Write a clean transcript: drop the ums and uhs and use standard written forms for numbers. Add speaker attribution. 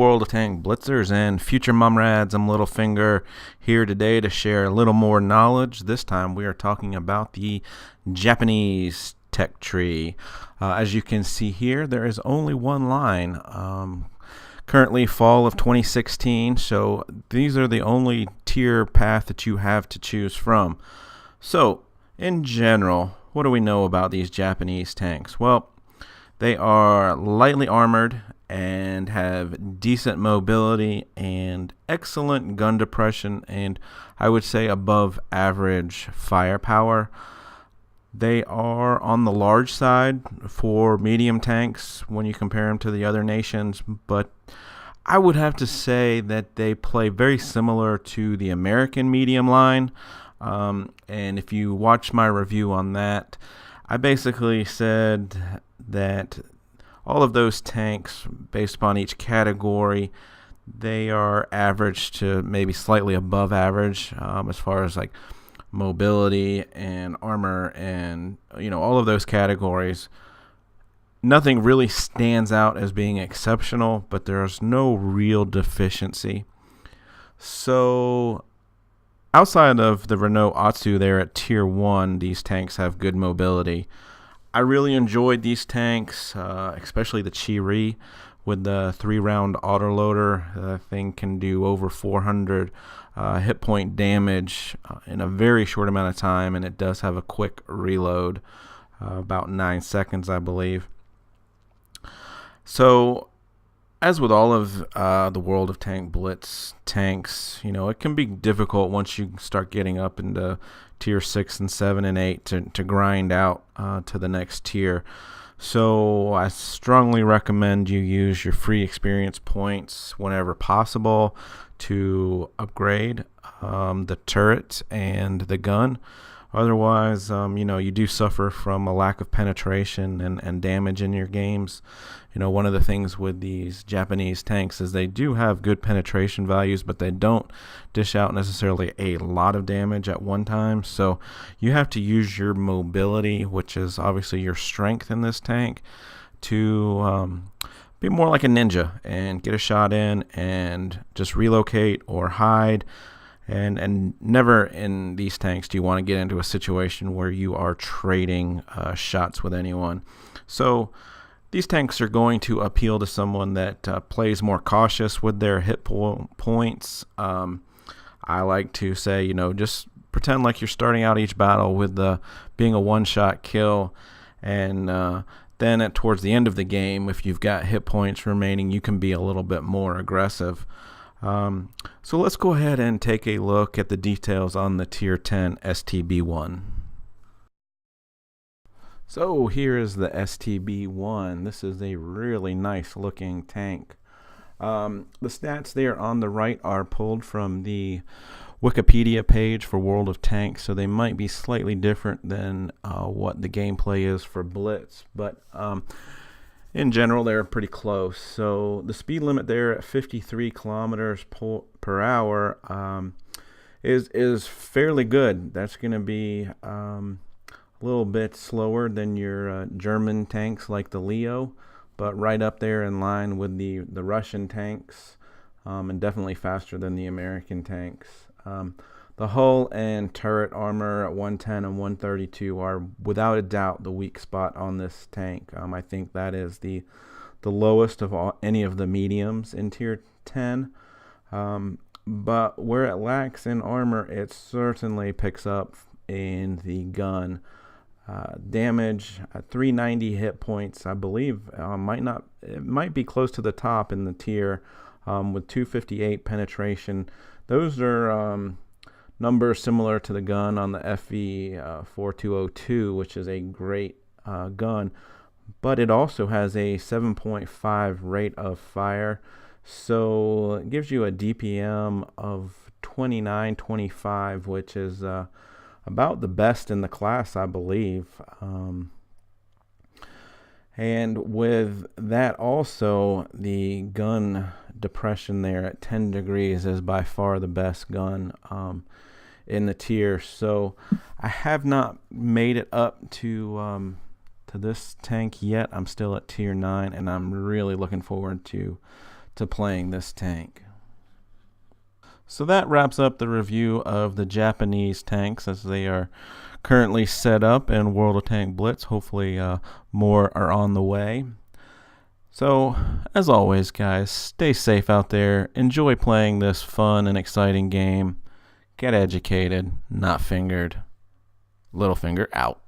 Speaker 1: World of Tank Blitzers and future Mumrads. I'm Littlefinger here today to share a little more knowledge. This time we are talking about the Japanese tech tree. As you can see here, there is only one line. Currently fall of 2016, so these are the only tier path that you have to choose from. So, in general, what do we know about these Japanese tanks? Well, they are lightly armored and have decent mobility and excellent gun depression and I would say above average firepower. They are on the large side for medium tanks when you compare them to the other nations, but I would have to say that they play very similar to the American medium line. And if you watch my review on that, I basically said that all of those tanks, based upon each category, they are average to maybe slightly above average as far as like mobility and armor and all of those categories. Nothing really stands out as being exceptional, but there's no real deficiency. So outside of the Renault Atsu there at Tier 1, these tanks have good mobility. I really enjoyed these tanks, especially the Chi-Ri with the 3-round autoloader. That thing can do over 400 hit point damage in a very short amount of time, and it does have a quick reload, about 9 seconds, I believe. So, as with all of the World of Tank Blitz tanks, it can be difficult once you start getting up into Tier 6 and 7 and 8 to grind out to the next tier. So I strongly recommend you use your free experience points whenever possible to upgrade the turret and the gun. Otherwise, you do suffer from a lack of penetration and damage in your games. One of the things with these Japanese tanks is they do have good penetration values, but they don't dish out necessarily a lot of damage at one time. So you have to use your mobility, which is obviously your strength in this tank, to be more like a ninja and get a shot in and just relocate or hide. And never in these tanks do you want to get into a situation where you are trading shots with anyone. So these tanks are going to appeal to someone that plays more cautious with their hit points. I like to say, just pretend like you're starting out each battle with being a one-shot kill, and then towards the end of the game, if you've got hit points remaining, you can be a little bit more aggressive. So let's go ahead and take a look at the details on the Tier 10 STB1. So here is the STB1. This is a really nice looking tank. The stats there on the right are pulled from the Wikipedia page for World of Tanks, so they might be slightly different than what the gameplay is for Blitz, but in general they're pretty close. So the speed limit there at 53 kilometers per hour is fairly good. That's going to be a little bit slower than your German tanks like the Leo, but right up there in line with the Russian tanks, and definitely faster than the American tanks. The hull and turret armor at 110 and 132 are without a doubt the weak spot on this tank. I think that is the lowest of any of the mediums in Tier 10. But where it lacks in armor, it certainly picks up in the gun. Damage at 390 hit points, I believe, it might be close to the top in the tier, with 258 penetration. Those are numbers similar to the gun on the FV 4202, which is a great gun, but it also has a 7.5 rate of fire, so it gives you a DPM of 29-25, which is about the best in the class, I believe. And with that also, the gun depression there at 10 degrees is by far the best gun in the tier. So I have not made it up to this tank yet. I'm still at tier 9, and I'm really looking forward to to playing this tank. So that wraps up the review of the Japanese tanks as they are currently set up in World of Tank Blitz. Hopefully more are on the way. So, as always, guys, stay safe out there. Enjoy playing this fun and exciting game. Get educated, not fingered. Littlefinger out.